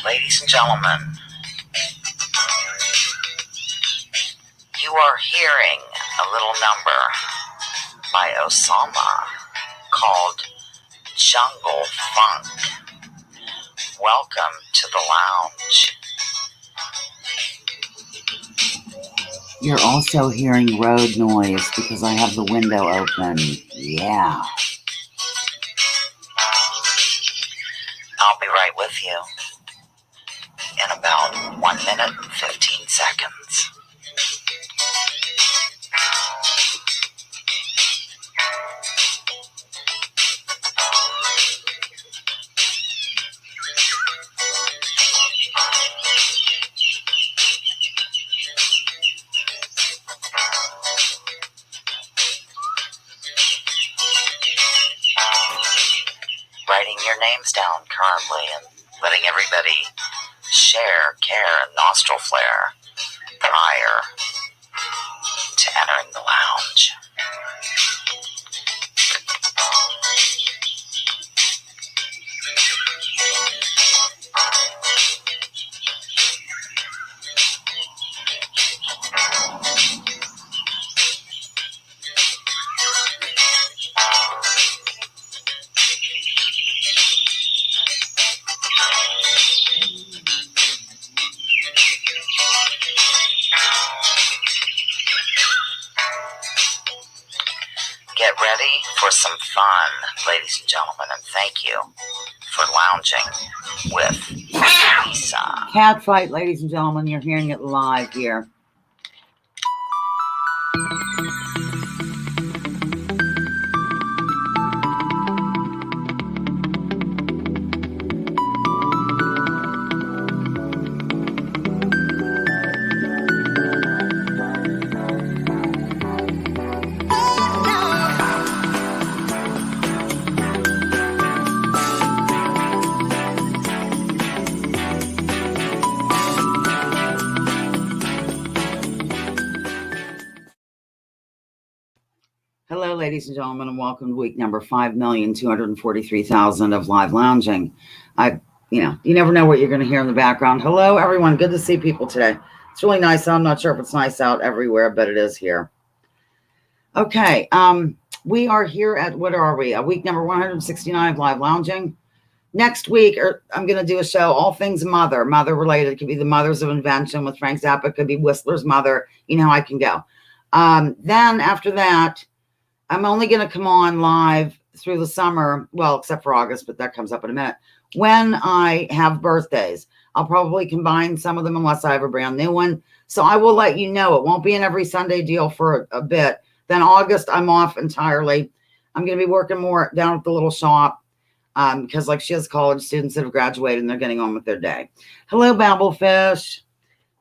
Ladies and gentlemen, you are hearing a little number by Osama called Jungle Funk. Welcome to the lounge. You're also hearing road noise because I have the window open. Yeah. I'll be right with you in about 1 minute and 15 seconds. Writing your names down currently and letting everybody share, care, and nostril flare prior to entering the lounge. Get ready for some fun, ladies and gentlemen, and thank you for lounging with Lisa. Cat fight, ladies and gentlemen. You're hearing it live here. Hello, ladies and gentlemen, and welcome to week number 5,243,000 of live lounging. You never know what you're going to hear in the background. Hello, everyone. Good to see people today. It's really nice. I'm not sure if it's nice out everywhere, but it is here. Okay. We are here at, what are we? Week number 169 of live lounging. Next week, I'm going to do a show, all things mother related. It could be the Mothers of Invention with Frank Zappa. It could be Whistler's mother. You know how I can go. Then after that, I'm only going to come on live through the summer, well, except for August, but that comes up in a minute, when I have birthdays. I'll probably combine some of them unless I have a brand new one. So I will let you know. It won't be an every Sunday deal for a bit. Then August, I'm off entirely. I'm going to be working more down at the little shop because like she has college students that have graduated and they're getting on with their day. Hello, Babblefish.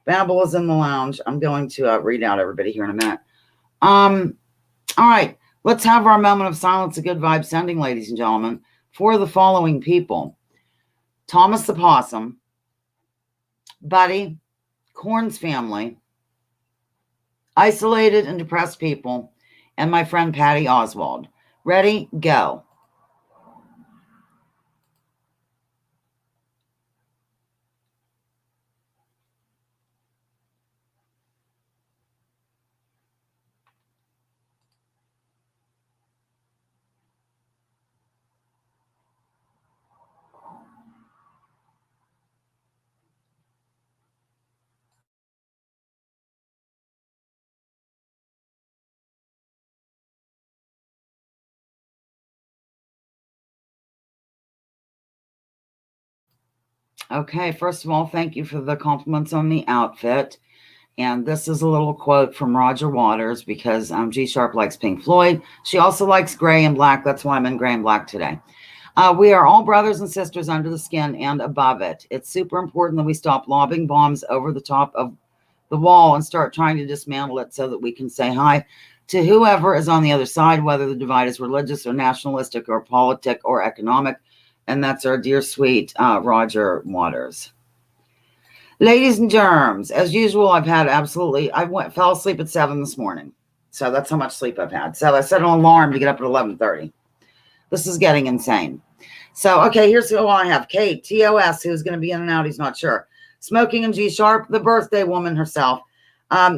Babble is in the lounge. I'm going to read out everybody here in a minute. All right. Let's have our moment of silence, a good vibe sending, ladies and gentlemen, for the following people. Thomas the Possum, Buddy, Corn's family, isolated and depressed people, and my friend Patty Oswald. Ready? Go. Okay, first of all, thank you for the compliments on the outfit. And this is a little quote from Roger Waters because G Sharp likes Pink Floyd. She also likes gray and black. That's why I'm in gray and black today. We are all brothers and sisters under the skin and above it. It's super important that we stop lobbing bombs over the top of the wall and start trying to dismantle it so that we can say hi to whoever is on the other side, whether the divide is religious or nationalistic or politic or economic. And that's our dear, sweet Roger Waters. Ladies and germs, as usual, fell asleep at 7 this morning. So that's how much sleep I've had. So I set an alarm to get up at 11:30. This is getting insane. So, okay, here's who I have. Kate, TOS, who's going to be in and out. He's not sure. Smoking and G Sharp, the birthday woman herself.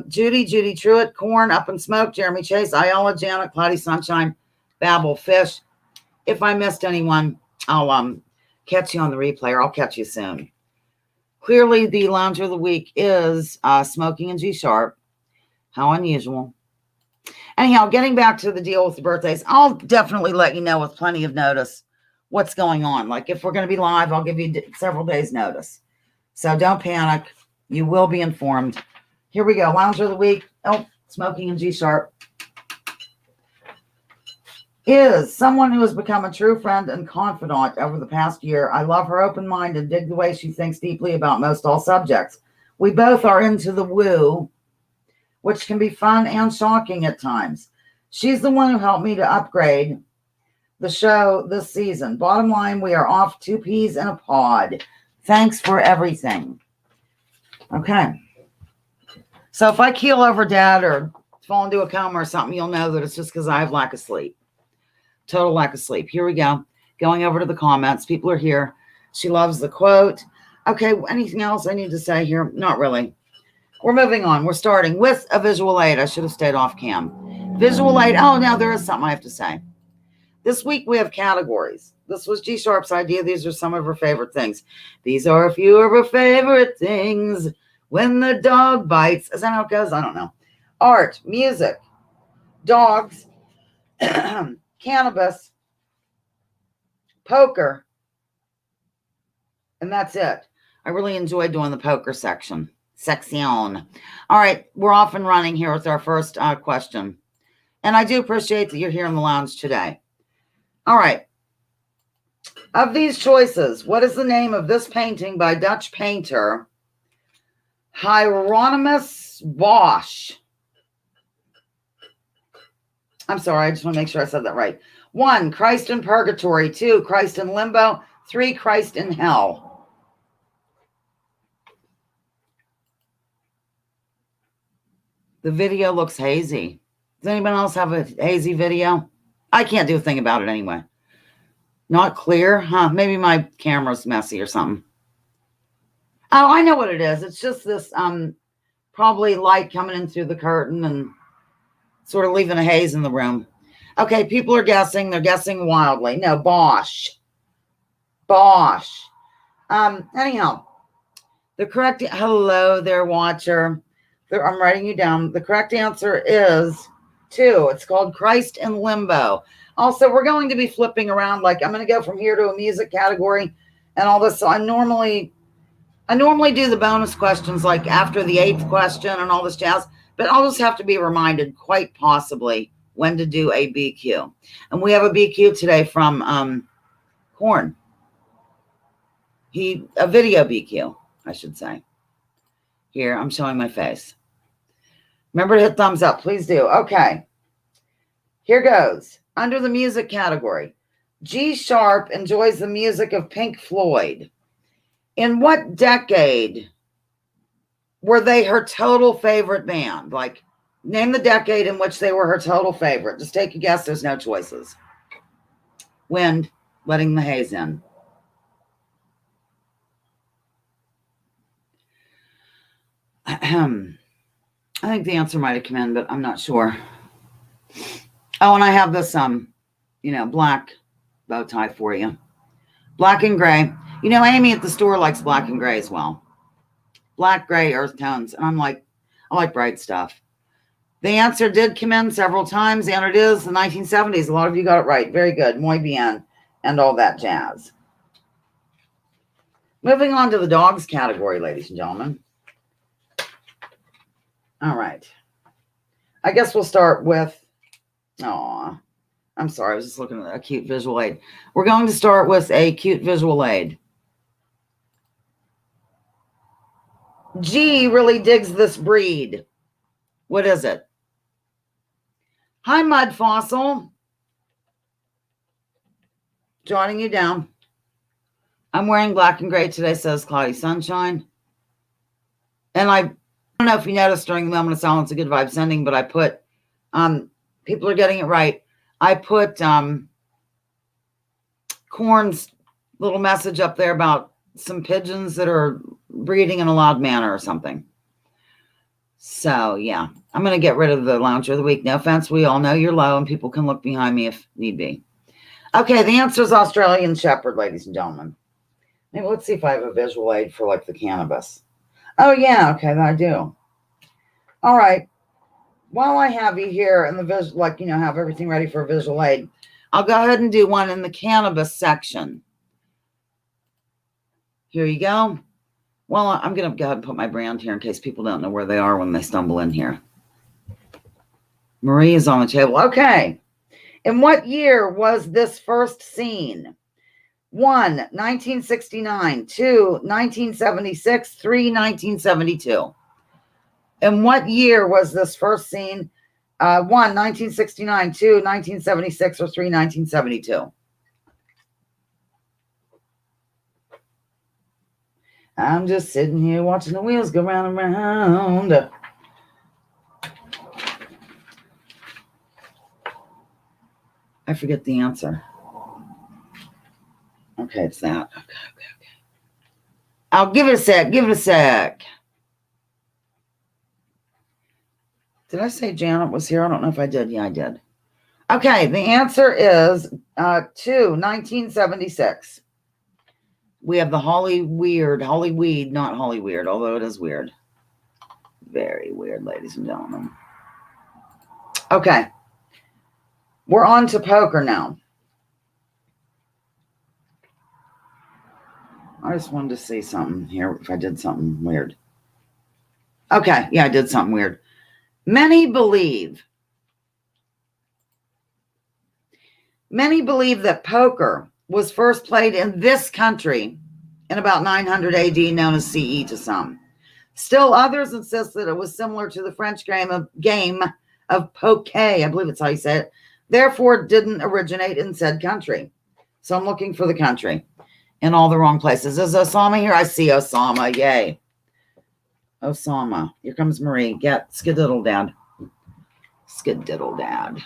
Judy Truitt, Corn, Up in Smoke, Jeremy Chase, Ayala, Janet, Cloudy Sunshine, Babel, Fish. If I missed anyone, I'll catch you on the replay, or I'll catch you soon. Clearly, the lounger of the week is Smoking and G Sharp. How unusual. Anyhow, getting back to the deal with the birthdays, I'll definitely let you know with plenty of notice what's going on. Like if we're going to be live, I'll give you several days notice. So don't panic. You will be informed. Here we go. Lounger of the week. Oh, Smoking and G Sharp is someone who has become a true friend and confidant over the past year. I love her open mind and dig the way she thinks deeply about most all subjects. We both are into the woo, which can be fun and shocking at times. She's the one who helped me to upgrade the show this season. Bottom line, we are off 2 peas in a pod. Thanks for everything. Okay. So if I keel over dead or fall into a coma or something, you'll know that it's just because I have lack of sleep. Total lack of sleep. Here we go. Going over to the comments. People are here. She loves the quote. Okay, anything else I need to say here? Not really. We're moving on. We're starting with a visual aid. I should have stayed off cam. Visual aid. Oh, now there is something I have to say. This week we have categories. This was G Sharp's idea. These are some of her favorite things. These are a few of her favorite things. When the dog bites. Is that how it goes? I don't know. Art, music, dogs, cannabis, poker, and that's it. I really enjoyed doing the poker section. All right, we're off and running here with our first question. And I do appreciate that you're here in the lounge today. All right. Of these choices, what is the name of this painting by Dutch painter Hieronymus Bosch? I'm sorry, I just want to make sure I said that right. 1, Christ in Purgatory. 2, Christ in Limbo. 3, Christ in Hell. The video looks hazy. Does anyone else have a hazy video? I can't do a thing about it anyway. Not clear? Huh? Maybe my camera's messy or something. Oh, I know what it is. It's just this probably light coming in through the curtain and sort of leaving a haze in the room. Okay, people are guessing. They're guessing wildly. No, Bosch. Anyhow, the correct... Hello there, watcher. I'm writing you down. The correct answer is 2. It's called Christ in Limbo. Also, we're going to be flipping around. Like, I'm going to go from here to a music category and all this. So I normally do the bonus questions like after the 8th question and all this jazz. But I'll just have to be reminded quite possibly when to do a BQ. And we have a BQ today from Corn. A video BQ, I should say. Here, I'm showing my face. Remember to hit thumbs up. Please do. Okay. Here goes. Under the music category, G Sharp enjoys the music of Pink Floyd. In what decade were they her total favorite band? Like, name the decade in which they were her total favorite. Just take a guess. There's no choices. Wind, letting the haze in. I think the answer might have come in, but I'm not sure. Oh, and I have this, black bow tie for you. Black and gray. Amy at the store likes black and gray as well. Black, gray, earth tones. And I'm like, I like bright stuff. The answer did come in several times, and it is the 1970s. A lot of you got it right. Very good. Muy bien. And all that jazz. Moving on to the dogs category, ladies and gentlemen. All right. I guess we'll start with... I'm sorry. I was just looking at a cute visual aid. We're going to start with a cute visual aid. G really digs this breed. What is it? Hi, Mud Fossil. Jotting you down. I'm wearing black and gray today, says Cloudy Sunshine. And I don't know if you noticed during the moment of silence, a good vibe sending, but I put, people are getting it right. I put Corn's little message up there about some pigeons that are breeding in a loud manner or something. So, yeah, I'm going to get rid of the lounger of the week. No offense. We all know you're low and people can look behind me if need be. Okay, the answer is Australian Shepherd, ladies and gentlemen. Maybe let's see if I have a visual aid for like the cannabis. Oh, yeah. Okay, I do. All right. While I have you here in the visual, like, have everything ready for a visual aid, I'll go ahead and do one in the cannabis section. Here you go. Well, I'm going to go ahead and put my brand here in case people don't know where they are when they stumble in here. Marie is on the table. Okay. In what year was this first seen? 1, 1969, 2, 1976, 3, 1972. In what year was this first seen? 1, 1969, 2, 1976, or 3, 1972. I'm just sitting here watching the wheels go round and round. I forget the answer. Okay, it's that. Okay. I'll give it a sec. Give it a sec. Did I say Janet was here? I don't know if I did. Yeah, I did. Okay, the answer is 2, 1976. We have the Hollyweed, not Hollyweird, although it is weird. Very weird, ladies and gentlemen. Okay. We're on to poker now. I just wanted to see something here if I did something weird. Okay, yeah, I did something weird. Many believe that poker was first played in this country in about 900 AD, known as CE to some. Still, others insist that it was similar to the French game of poker, I believe it's how you say it, therefore it didn't originate in said country. So I'm looking for the country in all the wrong places. Is Osama here? I see Osama. Yay. Osama. Here comes Marie. Get skedaddle dad. Skedaddle dad.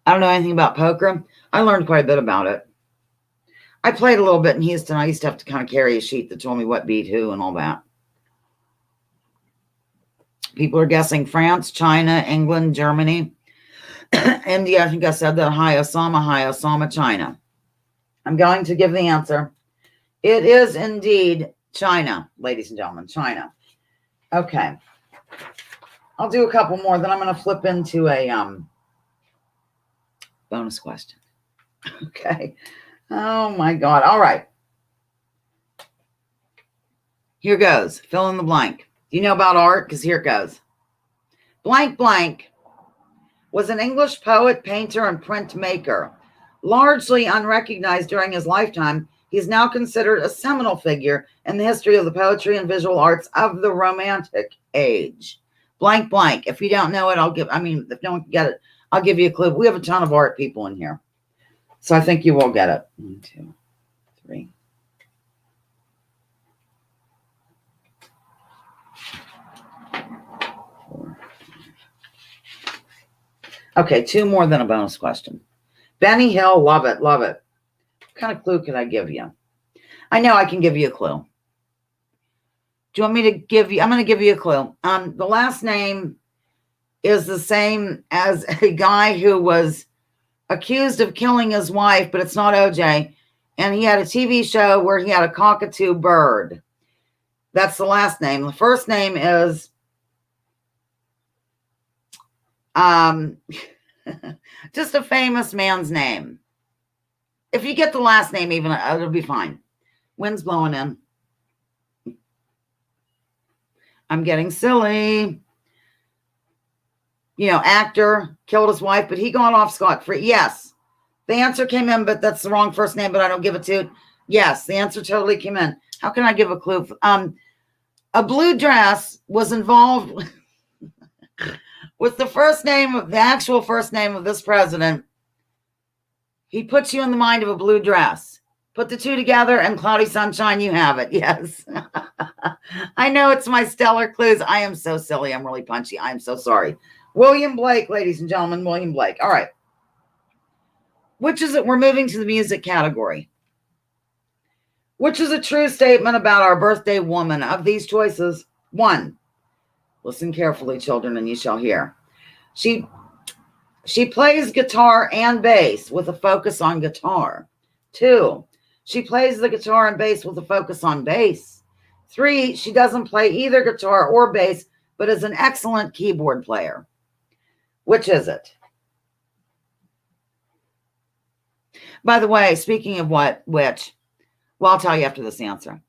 I don't know anything about poker. I learned quite a bit about it. I played a little bit in Houston. I used to have to kind of carry a sheet that told me what beat who and all that. People are guessing France, China, England, Germany, India. I think I said that. Hi, Osama, China. I'm going to give the answer. It is indeed China, ladies and gentlemen, China. Okay. I'll do a couple more, then I'm going to flip into a bonus question. Okay. Oh, my God. All right. Here goes. Fill in the blank. Do you know about art? Because here it goes. Blank blank was an English poet, painter, and printmaker. Largely unrecognized during his lifetime, he is now considered a seminal figure in the history of the poetry and visual arts of the Romantic Age. Blank blank. If you don't know it, if no one can get it, I'll give you a clue. We have a ton of art people in here. So I think you will get it. 1, 2, 3. Okay, 2 more than a bonus question. Benny Hill, love it, love it. What kind of clue could I give you? I know I can give you a clue. Do you want me to give you? I'm going to give you a clue. The last name is the same as a guy who was accused of killing his wife, but it's not OJ. And he had a TV show where he had a cockatoo bird. That's the last name. The first name is just a famous man's name. If you get the last name, even it'll be fine. Wind's blowing in. I'm getting silly. Actor, killed his wife, but he got off scot-free. Yes. The answer came in, but that's the wrong first name, but I don't give it to. Yes, the answer totally came in. How can I give a clue? A blue dress was involved with the actual first name of this president. He puts you in the mind of a blue dress. Put the two together and Cloudy Sunshine, you have it. Yes. I know it's my stellar clues. I am so silly. I'm really punchy. I'm so sorry. William Blake, ladies and gentlemen, William Blake. All right. Which is it? We're moving to the music category. Which is a true statement about our birthday woman? Of these choices, 1, listen carefully, children, and you shall hear. She plays guitar and bass with a focus on guitar. 2, she plays the guitar and bass with a focus on bass. 3, she doesn't play either guitar or bass, but is an excellent keyboard player. Which is it? By the way, speaking of which, well, I'll tell you after this answer.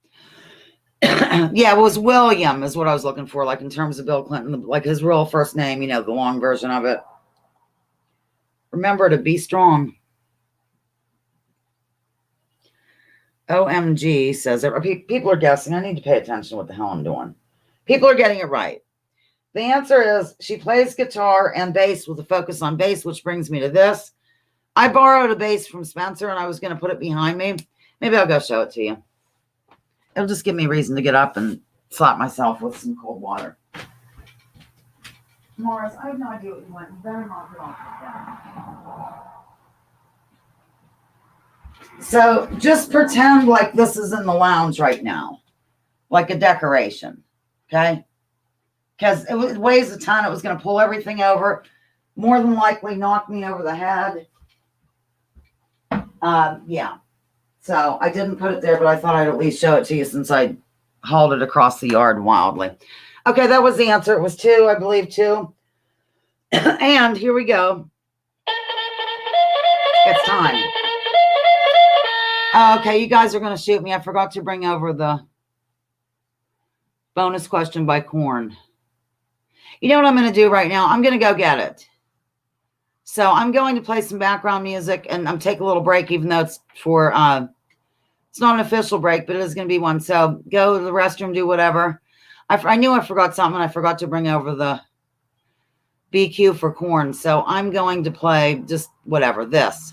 Yeah, it was William is what I was looking for, like in terms of Bill Clinton, like his real first name, the long version of it. Remember to be strong. OMG says, people are guessing. I need to pay attention to what the hell I'm doing. People are getting it right. The answer is she plays guitar and bass with a focus on bass, which brings me to this. I borrowed a bass from Spencer and I was going to put it behind me. Maybe I'll go show it to you. It'll just give me a reason to get up and slap myself with some cold water. Morris, I have no idea what you want. You better not get off the So just pretend like this is in the lounge right now, like a decoration, okay? Because it weighs a ton. It was going to pull everything over, more than likely knock me over the head. Yeah. So I didn't put it there, but I thought I'd at least show it to you since I hauled it across the yard wildly. Okay, that was the answer. It was 2, I believe 2. And here we go. It's time. Okay, you guys are going to shoot me. I forgot to bring over the bonus question by Korn. You know what I'm going to do right now? I'm going to go get it. So I'm going to play some background music, and I'm taking a little break, even though it's for, it's not an official break, but it is going to be one. So go to the restroom, do whatever. I knew I forgot something. I forgot to bring over the BQ for Korn. So I'm going to play just whatever, this.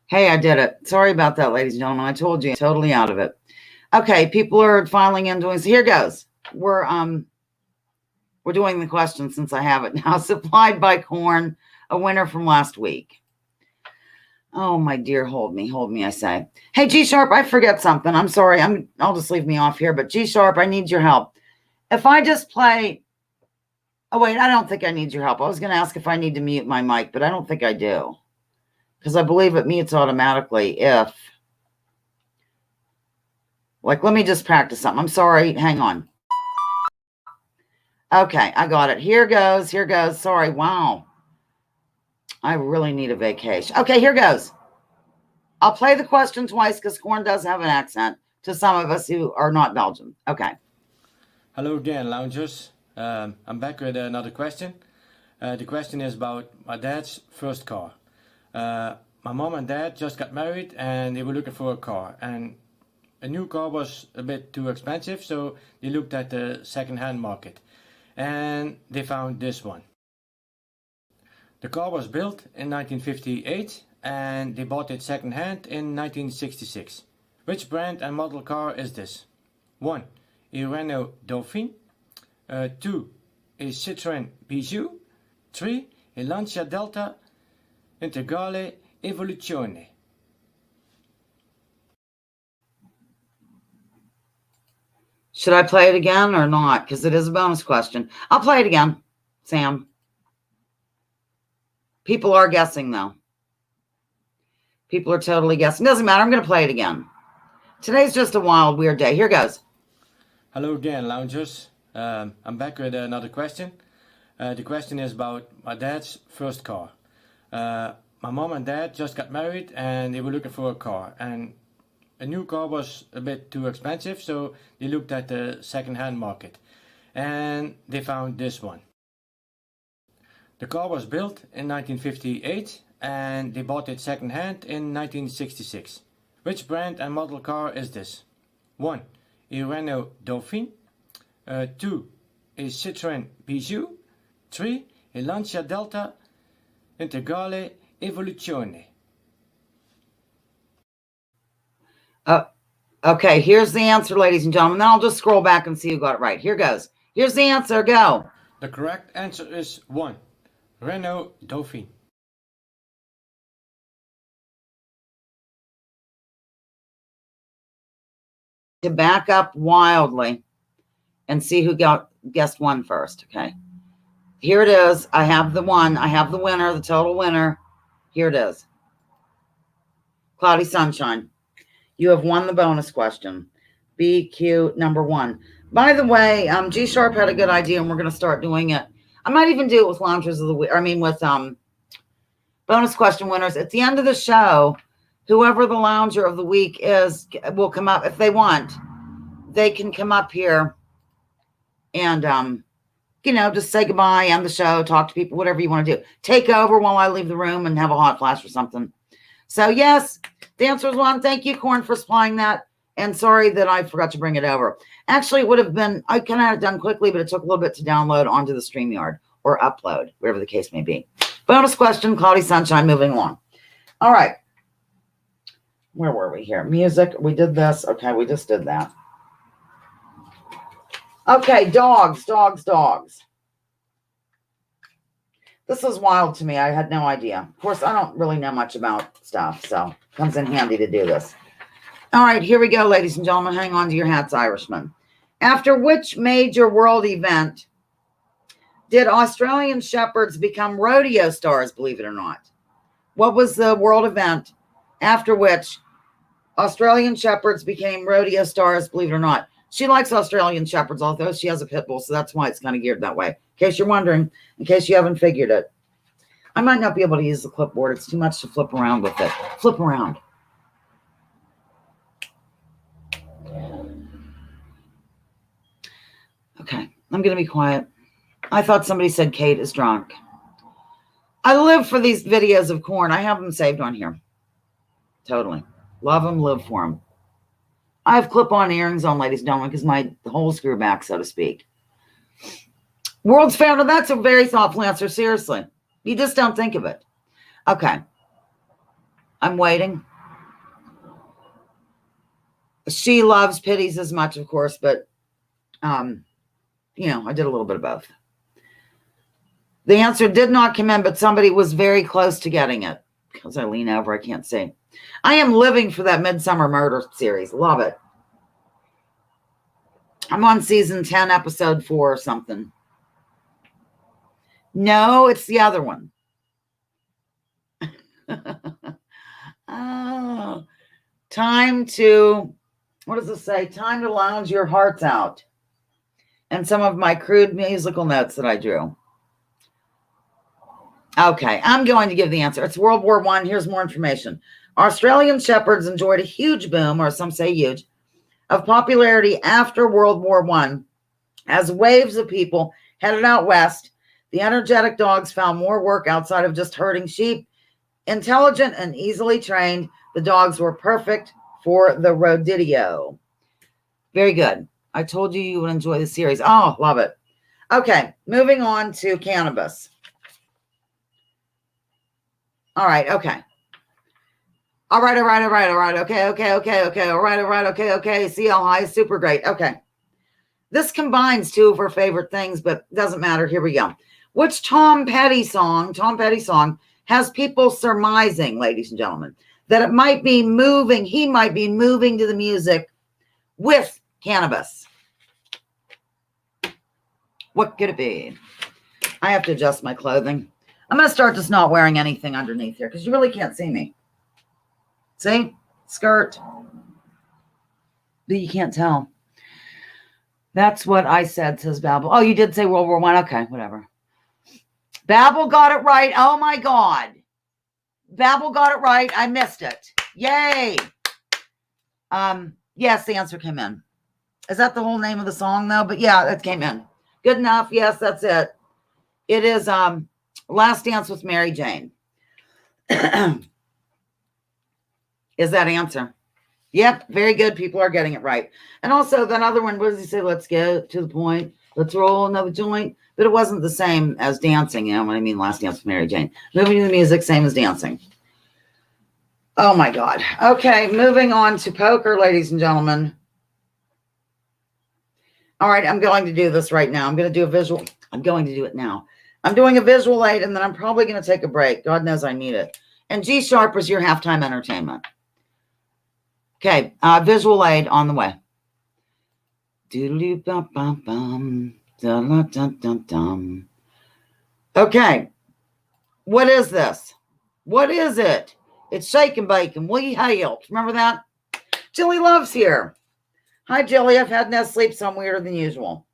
Hey, I did it. Sorry about that, ladies and gentlemen. I told you, totally out of it. Okay, people are filing in doing. So here goes. We're doing the question since I have it now. Supplied by Korn, a winner from last week. Oh, my dear, hold me, I say. Hey, G Sharp, I forget something. I'm sorry. I'll just leave me off here. But G Sharp, I need your help. If I just play. Oh, wait, I don't think I need your help. I was going to ask if I need to mute my mic, but I don't think I do. Because I believe it mutes automatically if, like, let me just practice something. I'm sorry. Hang on. Okay, I got it. Here goes. Sorry. Wow. I really need a vacation. Okay, here goes. I'll play the question twice because Korn does have an accent to some of us who are not Belgian. Okay. Hello again, loungers. I'm back with another question. The question is about my dad's first car. My mom and dad just got married and they were looking for a car. And a new car was a bit too expensive, so they looked at the second-hand market. And they found this one. The car was built in 1958 and they bought it second-hand in 1966. Which brand and model car is this? 1. A Renault Dauphine. 2. A Citroën Bijou. 3. A Lancia Delta Integrale Evoluzione. Should I play it again or not? Because it is a bonus question. I'll play it again, Sam. People are guessing, though. People are totally guessing. Doesn't matter. I'm going to play it again. Today's just a wild, weird day. Here goes. Hello again, loungers. I'm back with another question. The question is about my dad's first car. My mom and dad just got married and they were looking for a car. And a new car was a bit too expensive, so they looked at the second-hand market. And they found this one. The car was built in 1958 and they bought it second-hand in 1966. Which brand and model car is this? 1. A Renault Dauphine. 2. A Citroën Bijou. 3. A Lancia Delta Integrale Evoluzione. Okay, here's the answer, ladies and gentlemen. Then I'll just scroll back and see who got it right. Here goes. Here's the answer. Go. The correct answer is 1. Renault Dauphine. To back up wildly and see who guessed one first. Okay. Here it is. I have the one. I have the winner, the total winner. Here it is. Cloudy Sunshine. You have won the bonus question. BQ number 1. By the way, G Sharp had a good idea and we're going to start doing it. I might even do it with Loungers of the Week. I mean, with bonus question winners. At the end of the show, whoever the Lounger of the Week is will come up. If they want, they can come up here and, just say goodbye, end the show, talk to people, whatever you want to do. Take over while I leave the room and have a hot flash or something. So, yes, the answer is 1. Thank you, Corn, for supplying that. And sorry that I forgot to bring it over. Actually, it would have been, I kind of had it done quickly, but it took a little bit to download onto the StreamYard or upload, whatever the case may be. Bonus question, Cloudy Sunshine, moving along. All right. Where were we here? Music. We did this. Okay, we just did that. Okay, dogs. This is wild to me. I had no idea. Of course, I don't really know much about stuff, so it comes in handy to do this. All right, here we go, ladies and gentlemen. Hang on to your hats, Irishmen. After which major world event did Australian shepherds become rodeo stars, believe it or not? What was the world event after which Australian shepherds became rodeo stars, believe it or not? She likes Australian shepherds, although she has a pit bull, so that's why it's kind of geared that way. In case you're wondering, in case you haven't figured it. I might not be able to use the clipboard. It's too much to flip around with it. Flip around. Okay, I'm going to be quiet. I thought somebody said Kate is drunk. I live for these videos of Corn. I have them saved on here. Totally. Love them, live for them. I have clip-on earrings on, ladies and gentlemen, because my whole screw back, so to speak. World's founder. That's a very thoughtful answer. Seriously. You just don't think of it. Okay. I'm waiting. She loves pitties as much, of course, but, I did a little bit of both. The answer did not come in, but somebody was very close to getting it. Because I lean over, I can't see. I am living for that Midsummer Murder series. Love it. I'm on season 10, episode 4 or something. No, it's the other one. Oh, time to, what does it say? Time to lounge your hearts out. And some of my crude musical notes that I drew. Okay, I'm going to give the answer. It's World War I. Here's more information. Australian shepherds enjoyed a huge boom, or some say huge, of popularity after World War I. As waves of people headed out west, the energetic dogs found more work outside of just herding sheep Intelligent and easily trained, the dogs were perfect for the rodeo. Very good. I told you you would enjoy the series. Oh, love it. Okay, moving on to cannabis. All right, okay. All right. Okay. All right. Okay. CL high is super great. Okay. This combines two of her favorite things, but doesn't matter. Here we go. Which Tom Petty song has people surmising, ladies and gentlemen, that it might be moving, he might be moving to the music with cannabis? What could it be? I have to adjust my clothing. I'm going to start just not wearing anything underneath here because you really can't see me. See? Skirt. But you can't tell. That's what I said, says Babel. Oh, you did say World War I. Okay, whatever. Babel got it right. Oh, my God. Babel got it right. I missed it. Yay. Yes, the answer came in. Is that the whole name of the song, though? But yeah, it came in. Good enough. Yes, that's it. It is Last Dance with Mary Jane. Is that answer? Yep, very good. People are getting it right. And also that other one, what does he say? Let's get to the point. Let's roll another joint. But it wasn't the same as dancing. You know what I mean? Last Dance with Mary Jane. Moving to the music, same as dancing. Oh, my God. Okay, moving on to poker, ladies and gentlemen. All right, I'm going to do this right now. I'm going to do a visual. I'm going to do it now. I'm doing a visual aid, and then I'm probably going to take a break. God knows I need it. And G sharp is your halftime entertainment. Okay, visual aid on the way. Okay, what is this? What is it? It's Shake and Bacon. Will you hail? Remember that? Jilly Love's here. Hi, Jilly. I've had no sleep, so I'm weirder than usual.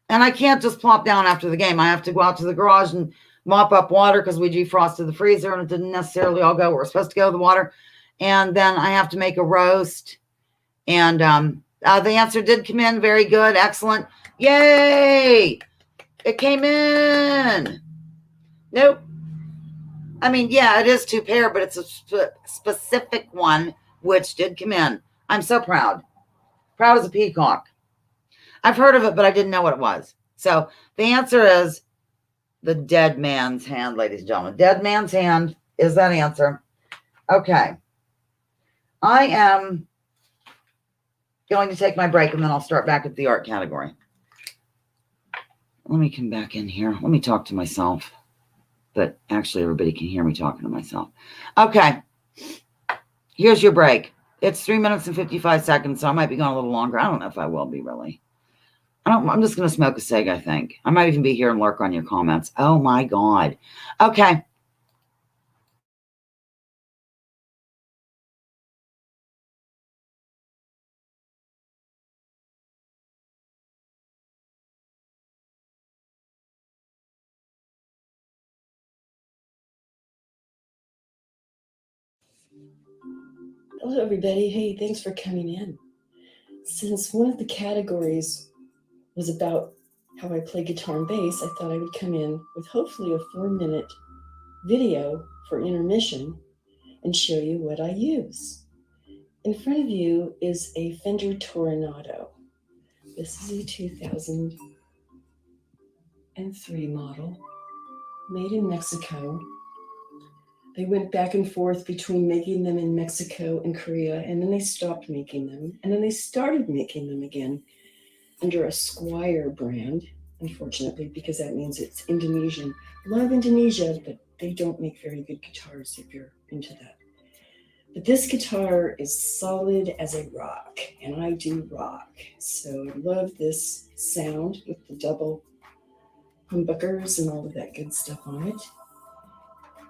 And I can't just plop down after the game. I have to go out to the garage and mop up water because we defrosted the freezer and it didn't necessarily all go where it's supposed to go, the water. And then I have to make a roast. And the answer did come in. Very good. Excellent. Yay! It came in. Nope. I mean, yeah, it is two pair, but it's a specific one, which did come in. I'm so proud. Proud as a peacock. I've heard of it, but I didn't know what it was. So the answer is the Dead Man's Hand, ladies and gentlemen. Dead Man's Hand is that answer. Okay. I am going to take my break, and then I'll start back at the art category. Let me come back in here. Let me talk to myself. But actually, everybody can hear me talking to myself. Okay. Here's your break. It's 3 minutes and 55 seconds, so I might be going a little longer. I don't know if I will be, really. I'm just going to smoke a cig, I think. I might even be here and lurk on your comments. Oh, my God. Okay. Hello, everybody. Hey, thanks for coming in. Since one of the categories was about how I play guitar and bass, I thought I would come in with hopefully a 4-minute video for intermission and show you what I use. In front of you is a Fender Toronado. This is a 2003 model, made in Mexico. They went back and forth between making them in Mexico and Korea, and then they stopped making them, and then they started making them again under a Squire brand, unfortunately, because that means it's Indonesian. Love Indonesia, but they don't make very good guitars if you're into that. But this guitar is solid as a rock, and I do rock. So I love this sound with the double humbuckers and all of that good stuff on it.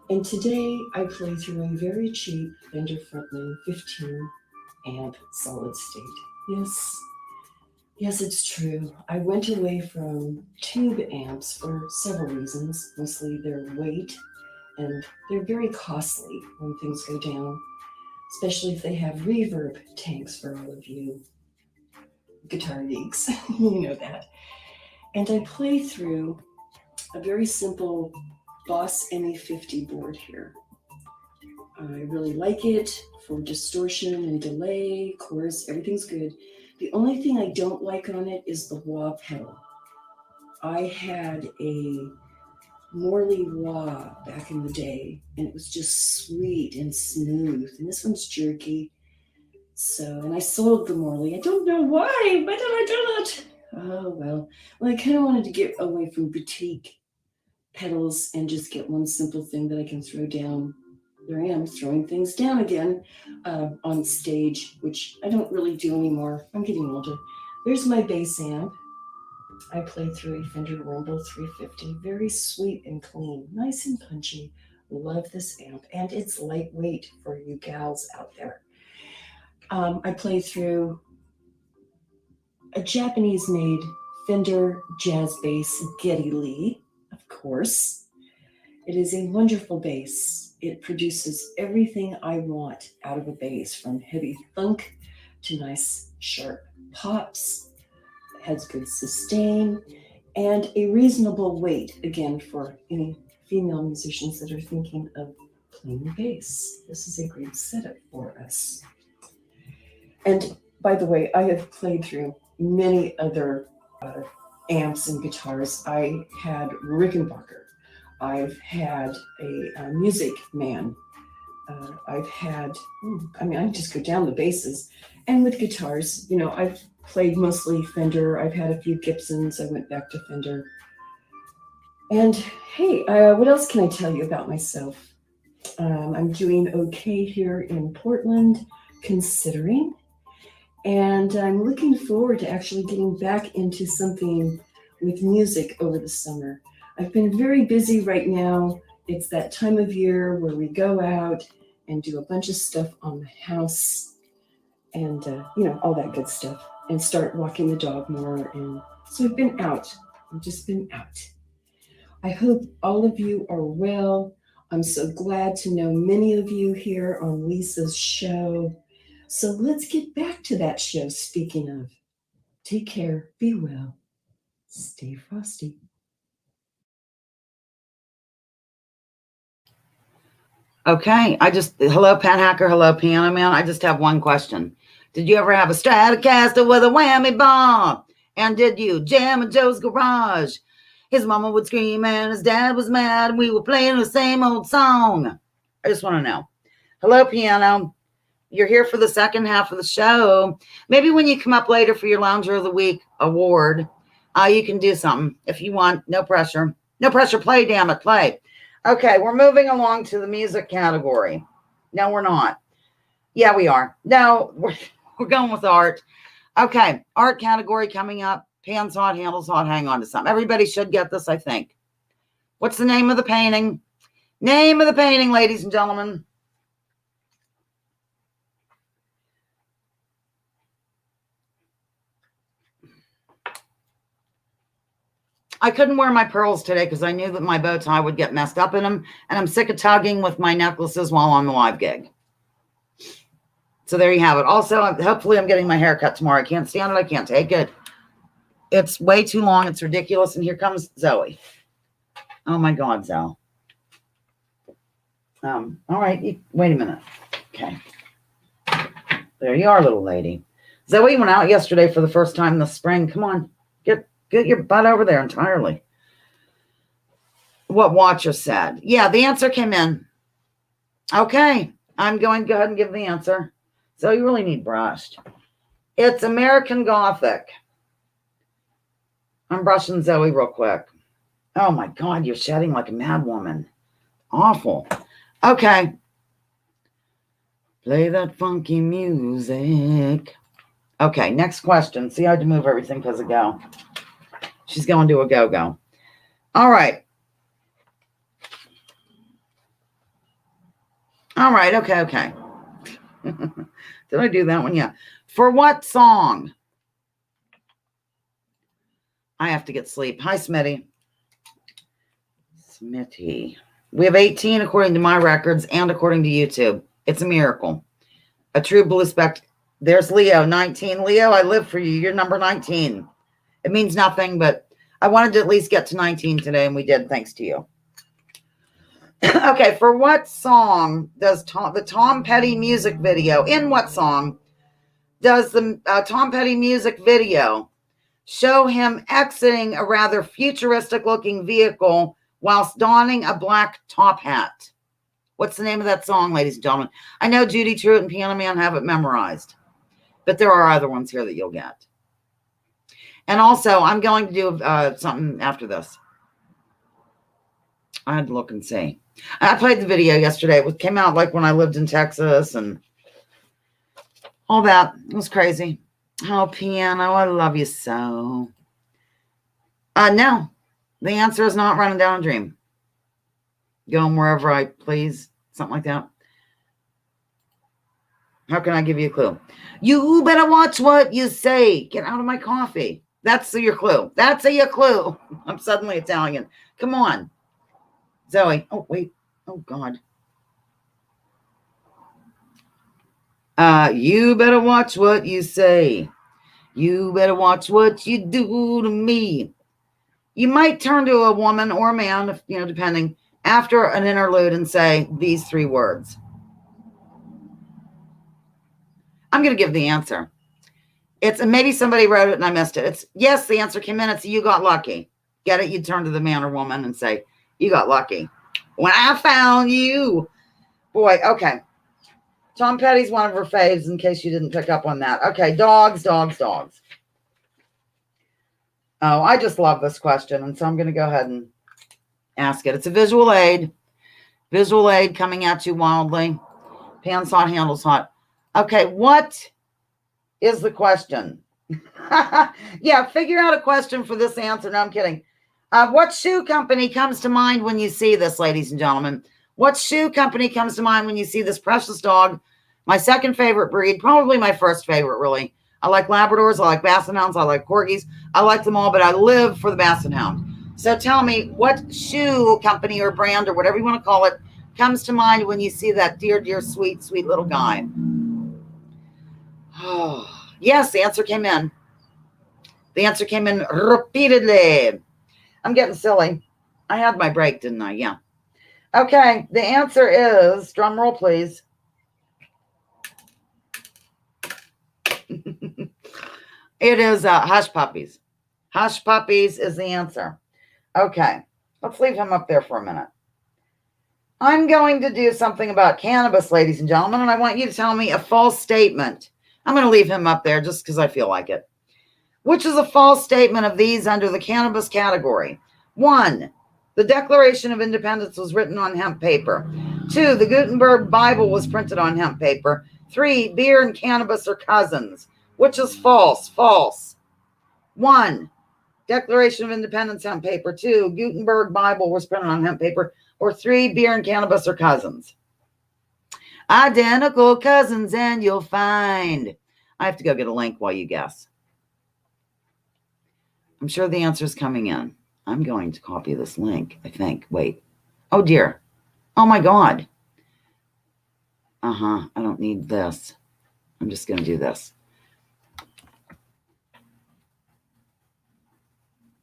And today I play through a very cheap Fender Frontman 15 amp solid state. Yes, it's true. I went away from tube amps for several reasons, mostly their weight, and they're very costly when things go down, especially if they have reverb tanks for all of you guitar geeks, you know that. And I play through a very simple Boss ME50 board here. I really like it for distortion and delay, chorus, everything's good. The only thing I don't like on it is the wah pedal. I had a Morley wah back in the day, and it was just sweet and smooth. And this one's jerky. So, and I sold the Morley. I don't know why. Why did I do that? Oh, well. Well, I kind of wanted to get away from boutique pedals and just get one simple thing that I can throw down. There I am throwing things down again on stage, which I don't really do anymore. I'm getting older. There's my bass amp. I play through a Fender Rumble 350. Very sweet and clean. Nice and punchy. Love this amp. And it's lightweight for you gals out there. I play through a Japanese-made Fender jazz bass, Geddy Lee, of course. It is a wonderful bass. It produces everything I want out of a bass, from heavy thunk to nice sharp pops. It has good sustain and a reasonable weight, again, for any female musicians that are thinking of playing the bass. This is a great setup for us. And by the way, I have played through many other amps and guitars. I had Rickenbacker. I've had a Music Man. I've had, I just go down the basses. And with guitars, I've played mostly Fender. I've had a few Gibsons. I went back to Fender. And hey, what else can I tell you about myself? I'm doing okay here in Portland, considering. And I'm looking forward to actually getting back into something with music over the summer. I've been very busy right now. It's that time of year where we go out and do a bunch of stuff on the house and, all that good stuff, and start walking the dog more. And so I've been out. I've just been out. I hope all of you are well. I'm so glad to know many of you here on Lisa's show. So let's get back to that show. Speaking of, take care, be well, stay frosty. Okay, hello, Pat Hacker, hello, Piano Man. I just have one question. Did you ever have a Stratocaster with a whammy bar? And did you jam in Joe's garage? His mama would scream and his dad was mad and we were playing the same old song. I just want to know. Hello, Piano. You're here for the second half of the show. Maybe when you come up later for your Lounger of the Week award, you can do something if you want. No pressure. No pressure. Play, damn it. Play. Okay, we're moving along to the music category. No, we're not. Yeah, we are. No, we're going with art. Okay, art category coming up. Pans hot, handles hot. Hang on to something. Everybody should get this, I think. What's the name of the painting? Name of the painting, ladies and gentlemen. I couldn't wear my pearls today because I knew that my bow tie would get messed up in them. And I'm sick of tugging with my necklaces while on the live gig. So there you have it. Also, hopefully I'm getting my hair cut tomorrow. I can't stand it. I can't take it. It's way too long. It's ridiculous. And here comes Zoe. Oh, my God, Zoe. All right. Wait a minute. Okay. There you are, little lady. Zoe went out yesterday for the first time in the spring. Come on. Get your butt over there entirely. What Watcher said. Yeah, the answer came in. Okay. I'm going to go ahead and give the answer. So you really need brushed. It's American Gothic. I'm brushing Zoe real quick. Oh, my God. You're shedding like a mad woman. Awful. Okay. Play that funky music. Okay, next question. See, I had to move everything because of go. She's going to a go-go. All right. All right. Okay. Did I do that one? Yeah. For what song? I have to get sleep. Hi, Smitty. Smitty. We have 18 according to my records and according to YouTube. It's a miracle. A true blue spec. There's Leo, 19. Leo, I live for you. You're number 19. It means nothing, but I wanted to at least get to 19 today, and we did, thanks to you. Okay, for what song does the Tom Petty music video, in what song does the Tom Petty music video show him exiting a rather futuristic looking vehicle whilst donning a black top hat? What's the name of that song, ladies and gentlemen? I know Judy Truitt and Piano Man have it memorized, but there are other ones here that you'll get. And also, I'm going to do something after this. I had to look and see. I played the video yesterday. It came out like when I lived in Texas and all that. It was crazy. Oh, Piano, I love you so. No, the answer is not Running Down a Dream. Going wherever I please, something like that. How can I give you a clue? You better watch what you say. Get out of my coffee. That's your clue. That's your clue. I'm suddenly Italian. Come on. Zoe. Oh, wait. Oh, God. You better watch what you say. You better watch what you do to me. You might turn to a woman or a man, depending, after an interlude and say these 3 words. I'm going to give the answer. Maybe somebody wrote it and I missed it. It's yes, the answer came in. It's you got lucky. Get it? You turn to the man or woman and say, you got lucky. When I found you. Boy, okay. Tom Petty's one of her faves, in case you didn't pick up on that. Okay, dogs. Oh, I just love this question, and so I'm going to go ahead and ask it. It's a visual aid. Visual aid coming at you wildly. Pan's hot, handles hot. Okay, what is the question? Yeah, figure out a question for this answer. No, I'm kidding. What shoe company comes to mind when you see this, ladies and gentlemen? What shoe company comes to mind when you see this precious dog? My second favorite breed, probably my first favorite, really. I like Labradors, I like Basset Hounds, I like Corgis. I like them all, but I live for the Basset Hound. So tell me, what shoe company or brand or whatever you want to call it comes to mind when you see that dear, dear, sweet, sweet little guy? Oh, yes, the answer came in. The answer came in repeatedly. I'm getting silly. I had my break, didn't I? Yeah. Okay, the answer is, drum roll, please. It is Hush Puppies. Hush Puppies is the answer. Okay, let's leave him up there for a minute. I'm going to do something about cannabis, ladies and gentlemen, and I want you to tell me a false statement. I'm going to leave him up there just because I feel like it. Which is a false statement of these under the cannabis category? 1, the Declaration of Independence was written on hemp paper. 2, the Gutenberg Bible was printed on hemp paper. 3, beer and cannabis are cousins. Which is false? False. 1, Declaration of Independence hemp paper. 2, Gutenberg Bible was printed on hemp paper. Or 3, beer and cannabis are cousins. Identical cousins, and you'll find. I have to go get a link while you guess. I'm sure the answer is coming in. I'm going to copy this link, I think. Wait. Oh, dear. Oh, my God. I don't need this. I'm just going to do this.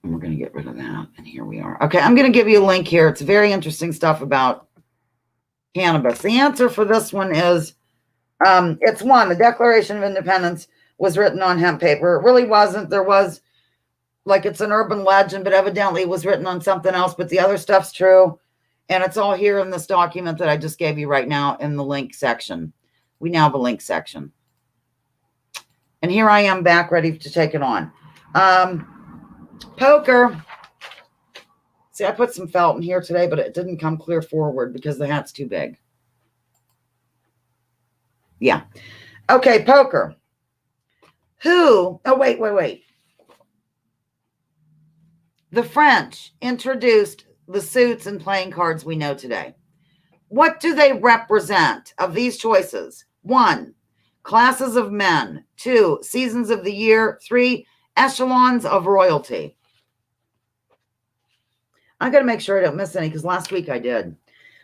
And we're going to get rid of that. And here we are. Okay, I'm going to give you a link here. It's very interesting stuff about cannabis. The answer for this one is, it's 1, the Declaration of Independence was written on hemp paper. It really wasn't. There was, like, it's an urban legend, but evidently it was written on something else. But the other stuff's true. And it's all here in this document that I just gave you right now in the link section. We now have a link section. And here I am back ready to take it on. Poker. See, I put some felt in here today, but it didn't come clear forward because the hat's too big. Yeah. Okay, poker. Who? Oh, wait. The French introduced the suits and playing cards we know today. What do they represent of these choices? 1, classes of men. 2, seasons of the year. 3, echelons of royalty. I got to make sure I don't miss any because last week I did.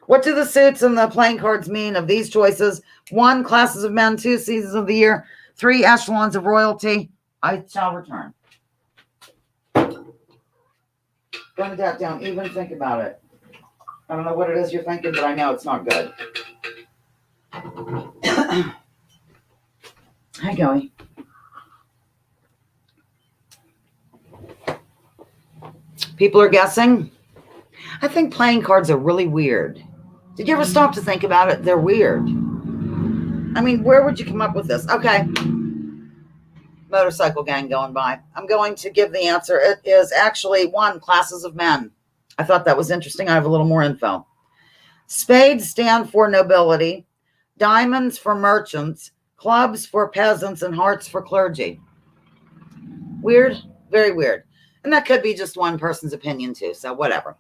What do the suits and the playing cards mean of these choices? 1, classes of men. 2, seasons of the year. 3, echelons of royalty. I shall return. Bernadette, don't even think about it. I don't know what it is you're thinking, but I know it's not good. Hi, Joey. People are guessing. I think playing cards are really weird. Did you ever stop to think about it? They're weird. I mean, where would you come up with this? Okay. Motorcycle gang going by. I'm going to give the answer. It is actually 1, classes of men. I thought that was interesting. I have a little more info. Spades stand for nobility, diamonds for merchants, clubs for peasants, and hearts for clergy. Weird, very weird. And that could be just one person's opinion too, so whatever.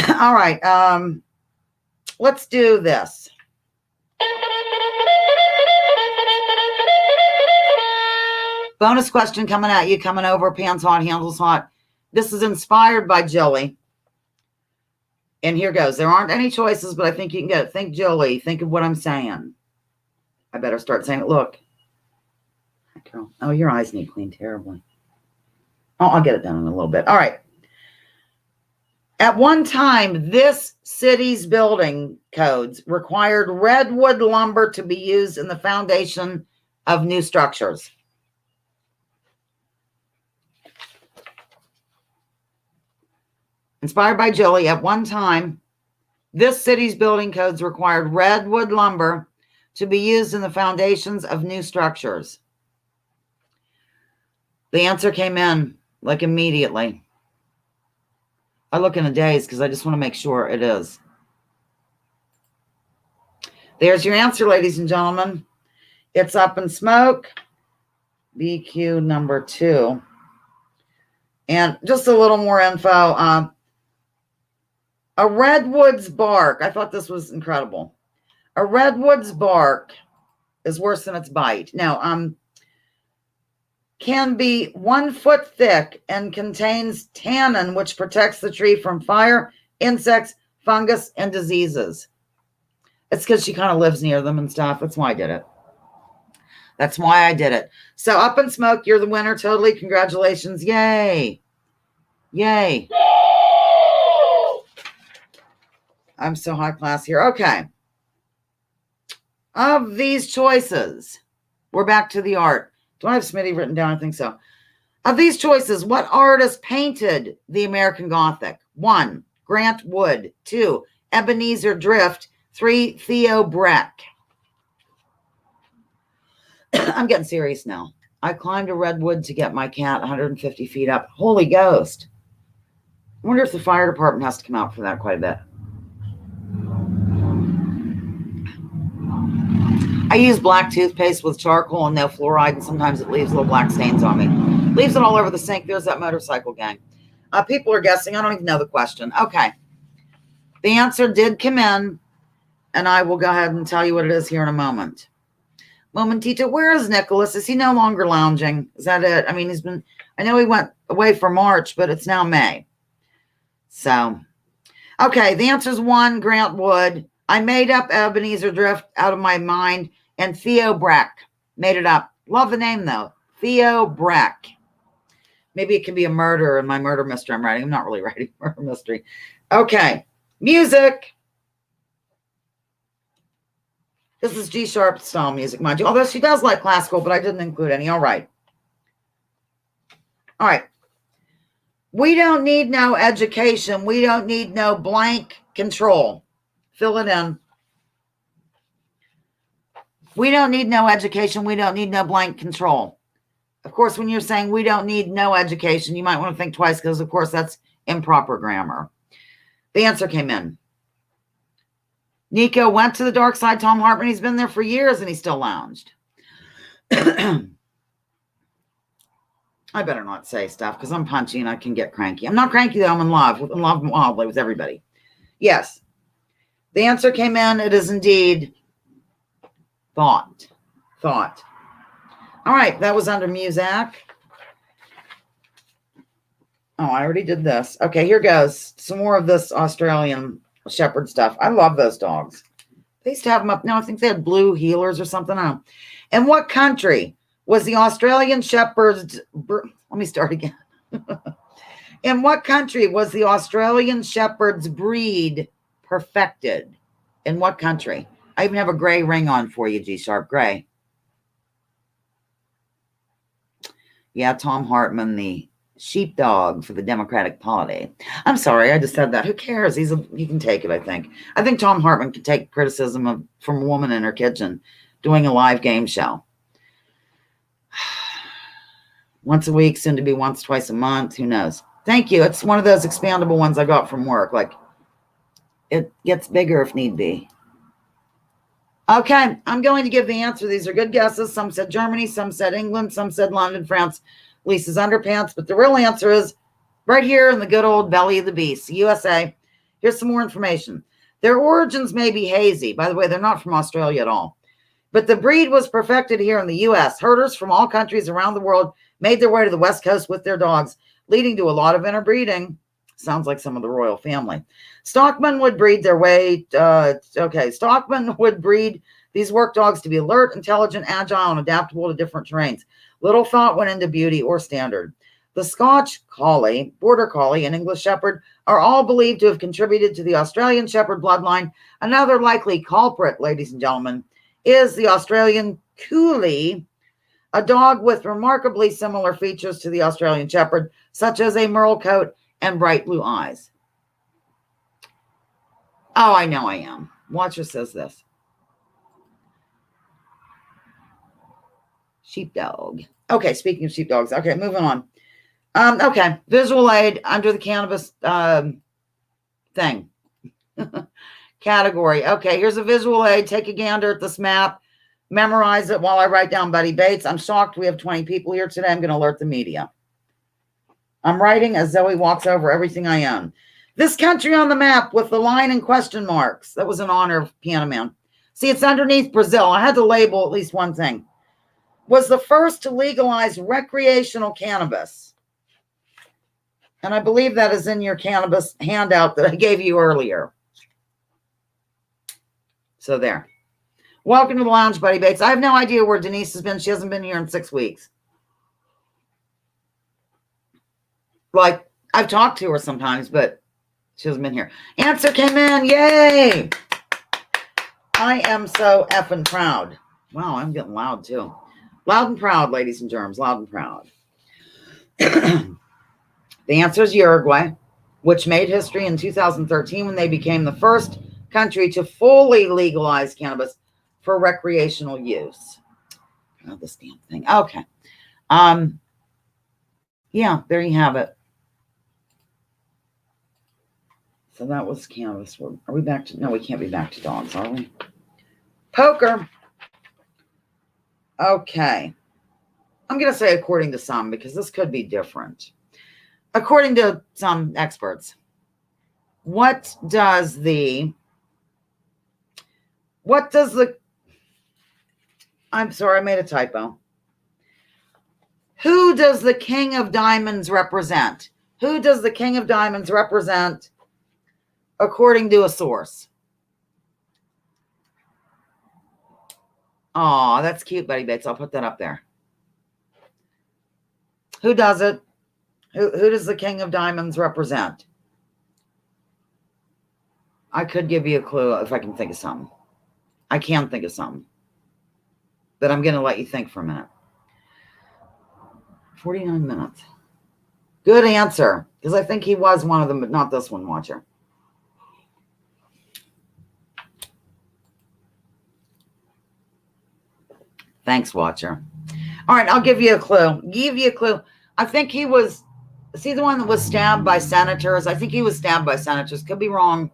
All right, let's do this. Bonus question coming at you, coming over, pants hot, handles hot. This is inspired by Jilly. And here goes. There aren't any choices, but I think you can get it. Think Jilly. Think of what I'm saying. I better start saying it. Look. Oh, your eyes need clean terribly. Oh, I'll get it done in a little bit. All right. At one time, this city's building codes required redwood lumber to be used in the foundation of new structures. Inspired by Jilly, at one time, this city's building codes required redwood lumber to be used in the foundations of new structures. The answer came in like immediately. I look in a daze because I just want to make sure it is. There's your answer, ladies and gentlemen. It's Up in Smoke, BQ number 2. And just a little more info. A redwood's bark, I thought this was incredible. A redwood's bark is worse than its bite. Now, can be 1 foot thick and contains tannin, which protects the tree from fire, insects, fungus, and diseases. It's because she kind of lives near them and stuff. That's why I did it. That's why I did it. So Up in Smoke, you're the winner. Totally. Congratulations. Yay. Yay. I'm so high class here. Okay. Of these choices, we're back to the art. Do I have Smitty written down? I think so. Of these choices, what artist painted the American Gothic? 1, Grant Wood. 2, Ebenezer Drift. 3, Theo Breck. I'm getting serious now. I climbed a redwood to get my cat 150 feet up. Holy ghost. I wonder if the fire department has to come out for that quite a bit. I use black toothpaste with charcoal and no fluoride, and sometimes it leaves little black stains on me. Leaves it all over the sink. There's that motorcycle gang. People are guessing. I don't even know the question. Okay. The answer did come in, and I will go ahead and tell you what it is here in a moment. Momentito, where is Nicholas? Is he no longer lounging? Is that it? I mean, I know he went away for March, but it's now May. So, okay. The answer is 1, Grant Wood. I made up Ebenezer Drift out of my mind, and Theo Breck made it up. Love the name, though. Theo Breck. Maybe it can be a murder in my murder mystery I'm writing. I'm not really writing murder mystery. Okay. Music. This is G-sharp style music, mind you. Although she does like classical, but I didn't include any. All right. All right. We don't need no education. We don't need no blank control. Fill it in. We don't need no education. We don't need no blank control. Of course, when you're saying we don't need no education, you might want to think twice because, of course, that's improper grammar. The answer came in. Nico went to the dark side. Tom Hartman, he's been there for years and he still lounged. I better not say stuff because I'm punchy and I can get cranky. I'm not cranky, though. I'm in love wildly with everybody. Yes. The answer came in. It is indeed thought. Thought. All right. That was under music. Oh, I already did this. Okay, here goes. Some more of this Australian shepherd stuff. I love those dogs. They used to have them up. No, I think they had blue heelers or something. I don't know. In what country was the Australian shepherd's... Let me start again. In what country was the Australian shepherd's breed Perfected. In what country? I even have a gray ring on for you, G-Sharp. Gray. Yeah, Tom Hartman, the sheepdog for the Democratic Party. I'm sorry, I just said that. Who cares? He can take it, I think. I think Tom Hartman can take criticism from a woman in her kitchen doing a live game show. Once a week, soon to be once, twice a month. Who knows? Thank you. It's one of those expandable ones I got from work. Like, it gets bigger if need be. Okay, I'm going to give the answer. These are good guesses. Some said Germany, some said England, some said London, France, Lisa's underpants. But the real answer is right here in the good old belly of the beast, USA. Here's some more information. Their origins may be hazy. By the way, they're not from Australia at all. But the breed was perfected here in the U.S. Herders from all countries around the world made their way to the West Coast with their dogs, leading to a lot of interbreeding. Sounds like some of the royal family. Stockmen would breed their way. Stockmen would breed these work dogs to be alert, intelligent, agile, and adaptable to different terrains. Little thought went into beauty or standard. The Scotch Collie, Border Collie, and English Shepherd are all believed to have contributed to the Australian Shepherd bloodline. Another likely culprit, ladies and gentlemen, is the Australian Coolie, a dog with remarkably similar features to the Australian Shepherd, such as a merle coat and bright blue eyes. Oh, I know I am. Watcher says this. Sheepdog. Okay, speaking of sheepdogs. Okay, moving on. Okay, visual aid under the cannabis thing. Category. Okay, here's a visual aid. Take a gander at this map. Memorize it while I write down Buddy Bates. I'm shocked we have 20 people here today. I'm going to alert the media. I'm writing as Zoe walks over everything I own. This country on the map with the line and question marks. That was in honor of Piano Man. See, it's underneath Brazil. I had to label at least one thing. Was the first to legalize recreational cannabis. And I believe that is in your cannabis handout that I gave you earlier. So there. Welcome to the lounge, Buddy Bates. I have no idea where Denise has been. She hasn't been here in 6 weeks. Like, I've talked to her sometimes, but she hasn't been here. Answer came in. Yay! I am so effing proud. Wow, I'm getting loud, too. Loud and proud, ladies and germs. Loud and proud. The answer is Uruguay, which made history in 2013 when they became the first country to fully legalize cannabis for recreational use. Oh, this damn thing. Okay. Yeah, there you have it. So that was cannabis. Are we back to? No, we can't be back to dogs, are we? Poker. Okay. I'm going to say according to some because this could be different. According to some experts, what does the I'm sorry, I made a typo. Who does the King of Diamonds represent? Who does the King of Diamonds represent according to a source? Oh, that's cute, Buddy Bates. I'll put that up there. Who does it? Who does the King of Diamonds represent? I could give you a clue if I can think of something. I can think of something. But I'm going to let you think for a minute. 49 minutes. Good answer. Because I think he was one of them, but not this one, Watcher. Thanks, Watcher. All right, I'll give you a clue. I think he was, is he the one that was stabbed by senators? I think he was stabbed by senators. Could be wrong.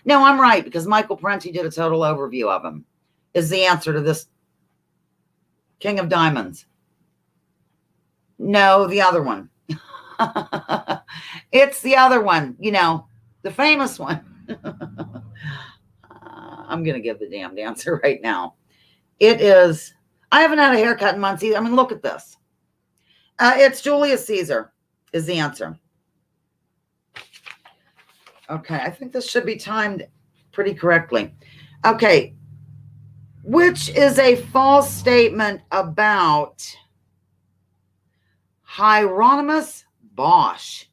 No, I'm right, because Michael Parenti did a total overview of him. Is the answer to this King of Diamonds. No, the other one. It's the other one, the famous one. I'm going to give the damned answer right now. It is, I haven't had a haircut in months either. I mean, look at this. It's Julius Caesar is the answer. Okay, I think this should be timed pretty correctly. Okay, which is a false statement about Hieronymus Bosch,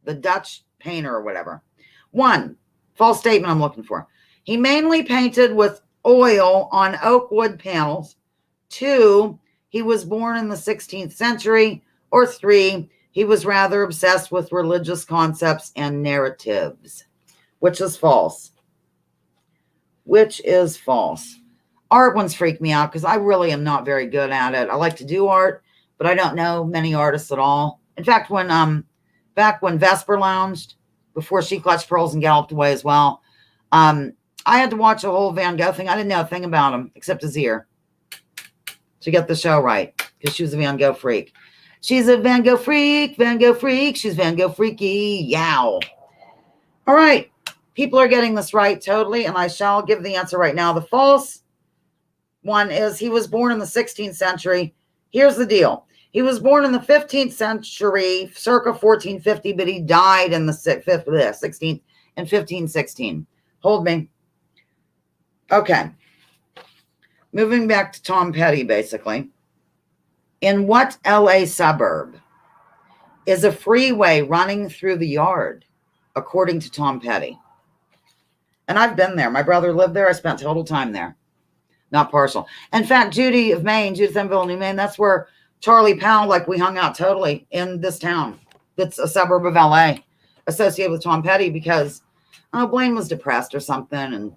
the Dutch painter or whatever. 1, False statement I'm looking for. He mainly painted with oil on oak wood panels. 2, he was born in the 16th century. Or 3, he was rather obsessed with religious concepts and narratives. Which is false? Which is false? Art ones freak me out because I really am not very good at it. I like to do art, but I don't know many artists at all. In fact, back when Vesper lounged, before she clutched pearls and galloped away as well, I had to watch a whole Van Gogh thing. I didn't know a thing about him except his ear to get the show right because she was a Van Gogh freak. She's a Van Gogh freak, Van Gogh freak. She's Van Gogh freaky. Yow. All right. People are getting this right totally, and I shall give the answer right now. The false one is he was born in the 16th century. Here's the deal. He was born in the 15th century, circa 1450, but he died in the 16th in 1516. Hold me. Okay. Moving back to Tom Petty, basically. In what LA suburb is a freeway running through the yard, according to Tom Petty? And I've been there. My brother lived there. I spent total time there. Not partial. In fact, Judith Enville, New Maine, that's where Charlie Powell, we hung out totally in this town. That's a suburb of LA associated with Tom Petty because Blaine was depressed or something. And,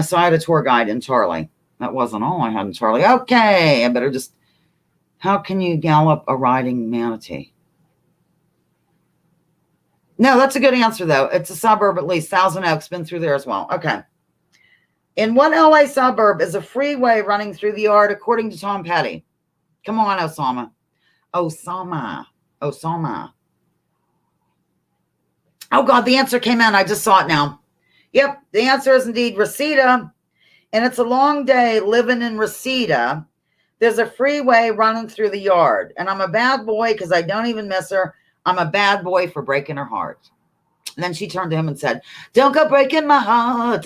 so I had a tour guide in Charlie. That wasn't all I had in Charlie. Okay, I better just, how can you gallop a riding manatee? No, that's a good answer, though. It's a suburb, at least. Thousand Oaks, been through there as well. Okay. In what LA suburb is a freeway running through the yard, according to Tom Petty? Come on, Osama. Oh, God, the answer came in. I just saw it now. Yep, the answer is indeed Reseda. And it's a long day living in Reseda. There's a freeway running through the yard. And I'm a bad boy because I don't even miss her. I'm a bad boy for breaking her heart. And then she turned to him and said, don't go breaking my heart.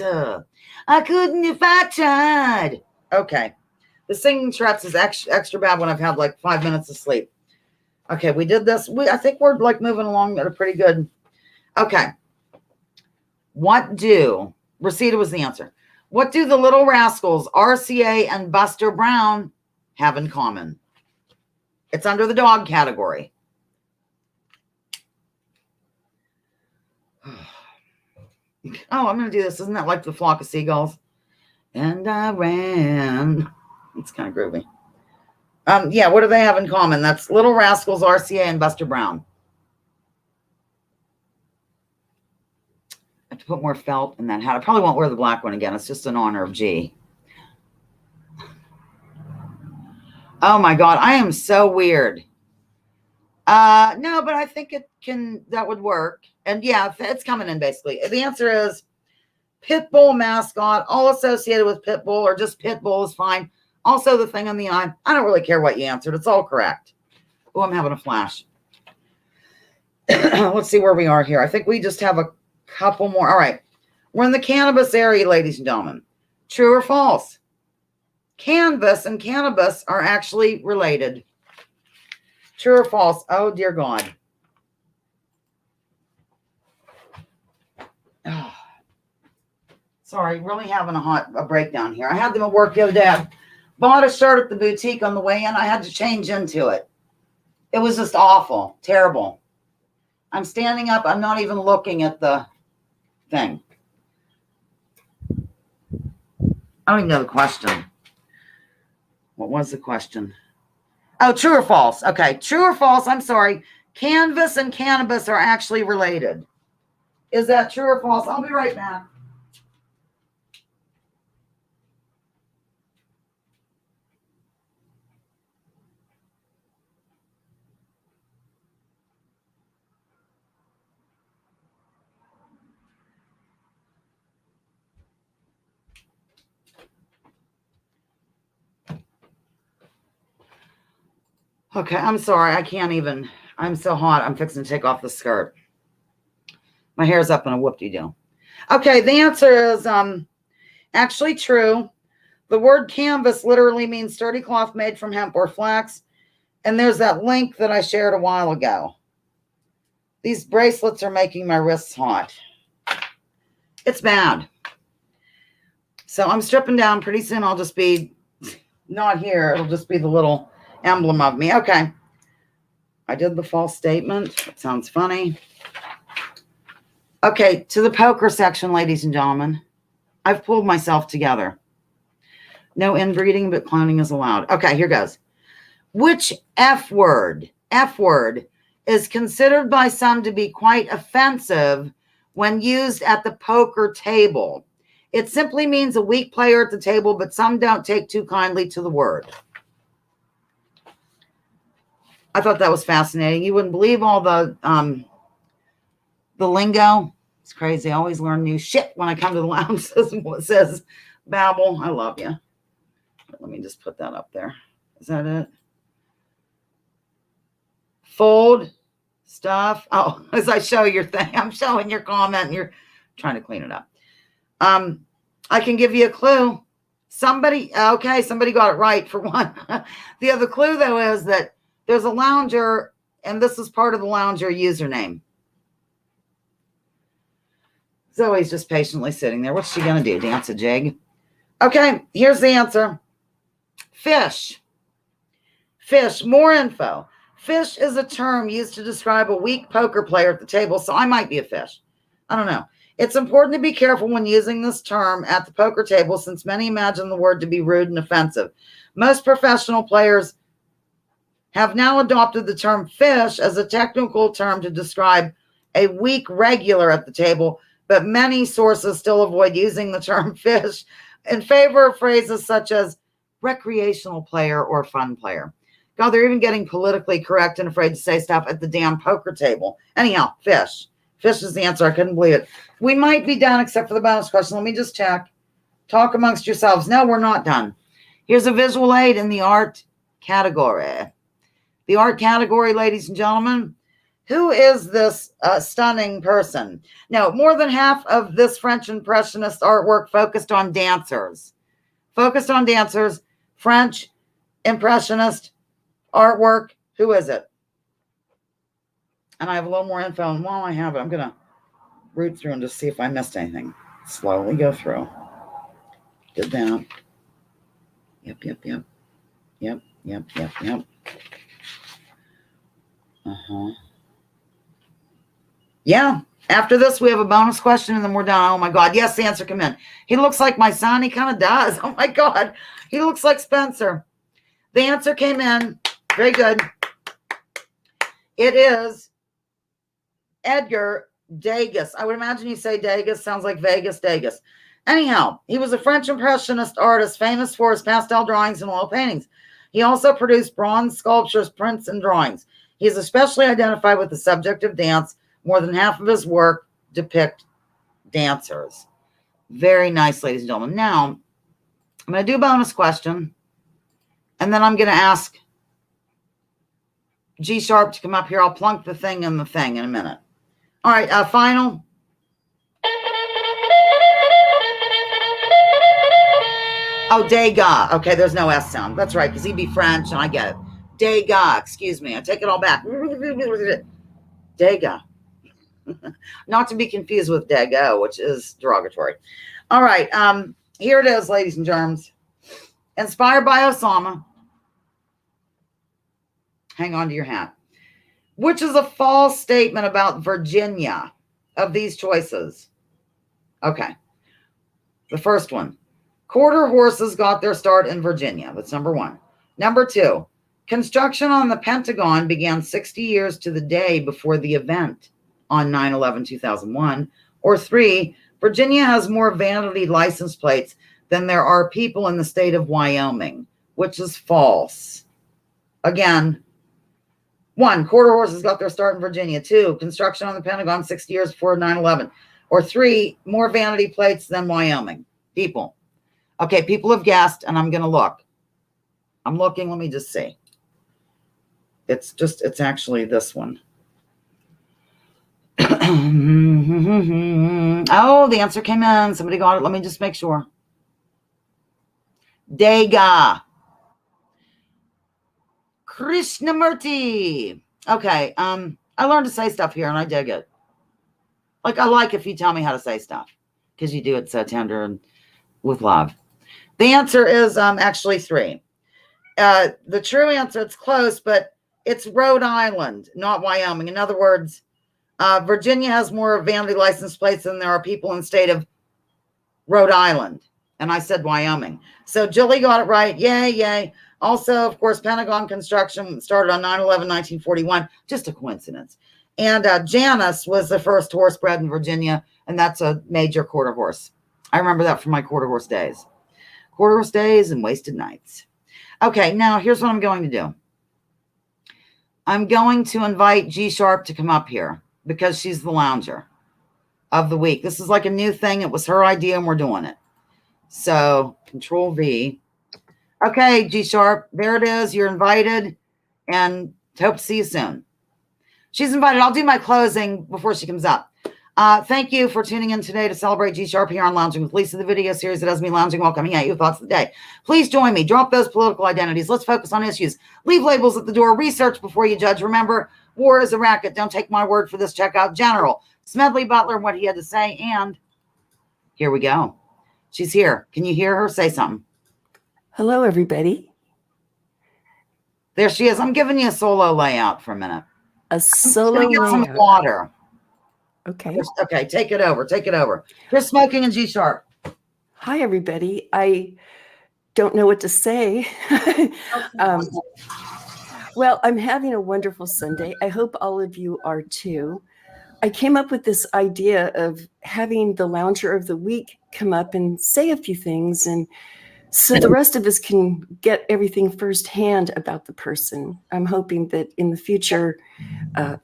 I couldn't if I tried. Okay. The singing Tourette's is extra bad when I've had 5 minutes of sleep. Okay, we did this. I think we're moving along at a pretty good. Okay. What do, Reseda was the answer. What do the Little Rascals, RCA and Buster Brown have in common? It's under the dog category. Oh, I'm going to do this. Isn't that like the flock of seagulls? And I ran. It's kind of groovy. Yeah, what do they have in common? That's Little Rascals, RCA, and Buster Brown. I have to put more felt in that hat. I probably won't wear the black one again. It's just in honor of G. Oh, my God. I am so weird. No, but I think that would work. And yeah, it's coming in basically. The answer is Pitbull mascot, all associated with Pitbull or just Pitbull is fine. Also the thing on the eye. I don't really care what you answered. It's all correct. Oh, I'm having a flash. Let's see where we are here. I think we just have a couple more. All right. We're in the cannabis area, ladies and gentlemen. True or false? Canvas and cannabis are actually related. True or false? Oh, dear God. Oh. Sorry, really having a breakdown here. I had them at work the other day. I bought a shirt at the boutique on the way in. I had to change into it. It was just awful, terrible. I'm standing up. I'm not even looking at the thing. I don't even know the question. What was the question? Oh, true or false? Okay, true or false? I'm sorry. Canvas and cannabis are actually related. Is that true or false? I'll be right back. Okay, I'm sorry. I can't even. I'm so hot. I'm fixing to take off the skirt. My hair's up in a whoop-de-doo. Okay, the answer is actually true. The word canvas literally means sturdy cloth made from hemp or flax. And there's that link that I shared a while ago. These bracelets are making my wrists hot. It's bad. So I'm stripping down. Pretty soon I'll just be not here. It'll just be the little emblem of me. Okay. I did the false statement. That sounds funny. Okay, to the poker section, ladies and gentlemen. I've pulled myself together. No inbreeding, but cloning is allowed. Okay, here goes. Which F word is considered by some to be quite offensive when used at the poker table? It simply means a weak player at the table, but some don't take too kindly to the word. I thought that was fascinating. You wouldn't believe all the lingo. It's crazy. I always learn new shit when I come to the lounge. It says babble. I love you. Let me just put that up there. Is that it? Fold stuff. Oh, as I show your thing, I'm showing your comment and you're trying to clean it up. I can give you a clue. Somebody got it right for one. The other clue, though, is that there's a lounger, and this is part of the lounger username. Zoe's just patiently sitting there. What's she going to do? Dance a jig? Okay, here's the answer. Fish. Fish. More info. Fish is a term used to describe a weak poker player at the table, so I might be a fish. I don't know. It's important to be careful when using this term at the poker table since many imagine the word to be rude and offensive. Most professional players have now adopted the term fish as a technical term to describe a weak regular at the table, but many sources still avoid using the term fish in favor of phrases such as recreational player or fun player. God, they're even getting politically correct and afraid to say stuff at the damn poker table. Anyhow, fish. Fish is the answer. I couldn't believe it. We might be done except for the bonus question. Let me just check. Talk amongst yourselves. No, we're not done. Here's a visual aid in the art category. The art category, ladies and gentlemen. Who is this stunning person? No, more than half of this French Impressionist artwork focused on dancers. French Impressionist artwork. Who is it? And I have a little more info. And while I have it, I'm going to root through and just see if I missed anything. Slowly go through. Did that. Yep. Yeah. After this, we have a bonus question and then we're done. Oh my God. Yes, the answer come in. He looks like my son. He kind of does. Oh my God. He looks like Spencer. The answer came in. Very good. It is Edgar Degas. I would imagine you say Degas. Sounds like Vegas, Degas. Anyhow, he was a French Impressionist artist famous for his pastel drawings and oil paintings. He also produced bronze sculptures, prints, and drawings. He is especially identified with the subject of dance. More than half of his work depict dancers. Very nice, ladies and gentlemen. Now, I'm going to do a bonus question, and then I'm going to ask G Sharp to come up here. I'll plunk the thing in a minute. All right, final. Oh, Degas. Okay, there's no S sound. That's right, because he'd be French, and I get it. Degas, excuse me. I take it all back. Degas. Not to be confused with Dago, which is derogatory. All right, here it is, ladies and germs. Inspired by Osama. Hang on to your hat. Which is a false statement about Virginia of these choices? Okay. The first one. Quarter horses got their start in Virginia. That's number one. Number two. Construction on the Pentagon began 60 years to the day before the event on 9/11/2001. Or three. Virginia has more vanity license plates than there are people in the state of Wyoming, which is false. Again, one, quarter horses got their start in Virginia. Two, construction on the Pentagon 60 years before 9/11. Or three, more vanity plates than Wyoming. People. Okay, people have guessed, and I'm going to look. I'm looking. Let me just see. It's actually this one. Oh, the answer came in. Somebody got it. Let me just make sure. Degas. Krishnamurti. Okay, I learned to say stuff here, and I dig it. Like, I like if you tell me how to say stuff. because you do it so tender and with love. The answer is actually 3. The true answer, it's close, but it's Rhode Island, not Wyoming. In other words, Virginia has more vanity license plates than there are people in the state of Rhode Island. And I said Wyoming. So Julie got it right. Yay, yay. Also, of course, Pentagon construction started on 9/11/1941. Just a coincidence. And Janus was the first horse bred in Virginia, and that's a major quarter horse. I remember that from my quarter horse days. Quarter horse days and wasted nights. Okay, now here's what I'm going to do. I'm going to invite G Sharp to come up here because she's the lounger of the week. This is like a new thing. It was her idea and we're doing it. So Control V. Okay, G Sharp, there it is. You're invited and hope to see you soon. She's invited. I'll do my closing before she comes up. Thank you for tuning in today to celebrate G Sharp here on Lounging with Lisa, the video series that has me lounging while coming at you with thoughts of the day. Please join me. Drop those political identities. Let's focus on issues. Leave labels at the door. Research before you judge. Remember, war is a racket. Don't take my word for this. Check out General Smedley Butler and what he had to say. And here we go. She's here. Can you hear her? Say something. Hello, everybody. There she is. I'm giving you a solo layout for a minute. A solo Get some layout. water. Okay. Okay, take it over. Take it over. Here's Smoking and G Sharp. Hi, everybody. I don't know what to say. Well, I'm having a wonderful Sunday. I hope all of you are too. I came up with this idea of having the lounger of the week come up and say a few things, and so the rest of us can get everything firsthand about the person. I'm hoping that in the future,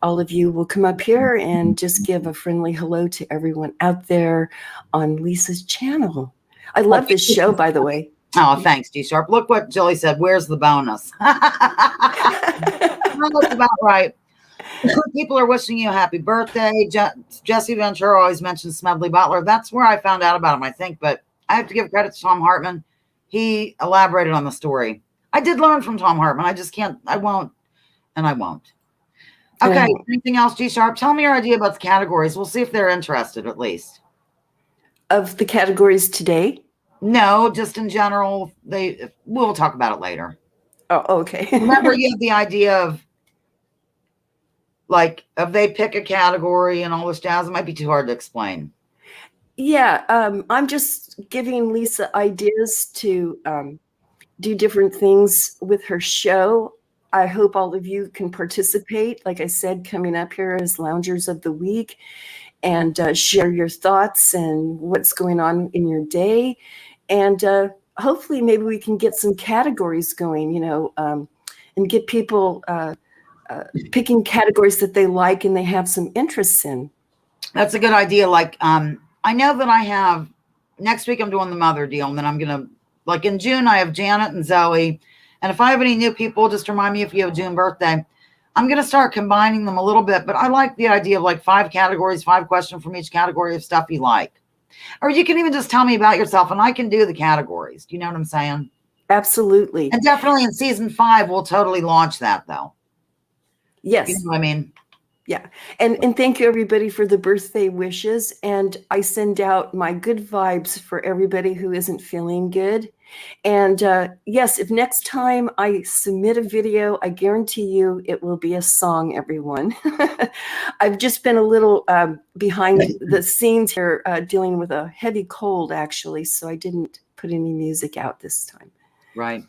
all of you will come up here and just give a friendly hello to everyone out there on Lisa's channel. I love this show, by the way. Oh, thanks, G Sharp. Look what Julie said. Where's the bonus? That's about right. People are wishing you a happy birthday. Jesse Ventura always mentions Smedley Butler. That's where I found out about him, I think. But I have to give credit to Tom Hartman. He elaborated on the story. I did learn from Tom Hartman. I just can't. I won't. And I won't. Okay. Anything else, G Sharp? Tell me your idea about the categories. We'll see if they're interested at least. Of the categories today? No, just in general. We'll talk about it later. Oh, okay. Remember, you have the idea of like if they pick a category and all this jazz. It might be too hard to explain. Yeah, I'm just giving Lisa ideas to do different things with her show. I hope all of you can participate. Like I said, coming up here as Loungers of the Week and share your thoughts and what's going on in your day. And hopefully maybe we can get some categories going, and get people picking categories that they like and they have some interests in. That's a good idea. Like, I know that I have next week I'm doing the mother deal, and then I'm gonna like in June I have Janet and Zoe, and if I have any new people, just remind me if you have a June birthday. I'm gonna start combining them a little bit, but I like the idea of like 5 categories, 5 questions from each category of stuff you like, or you can even just tell me about yourself, and I can do the categories. Do you know what I'm saying? Absolutely. And definitely in season 5 we'll totally launch that though. Yes. You know what I mean? Yeah. And thank you everybody for the birthday wishes. And I send out my good vibes for everybody who isn't feeling good. And yes, if next time I submit a video, I guarantee you it will be a song, everyone. I've just been a little behind the scenes here dealing with a heavy cold, actually. So I didn't put any music out this time. Right.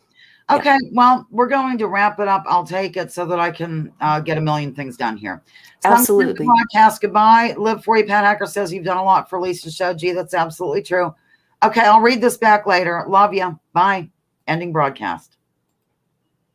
Okay, well, we're going to wrap it up. I'll take it so that I can get a million things done here. So Absolutely. Podcast goodbye. Live for you. Pat Hacker says you've done a lot for Lisa's show. Gee, that's absolutely true. Okay, I'll read this back later. Love you. Bye. Ending broadcast.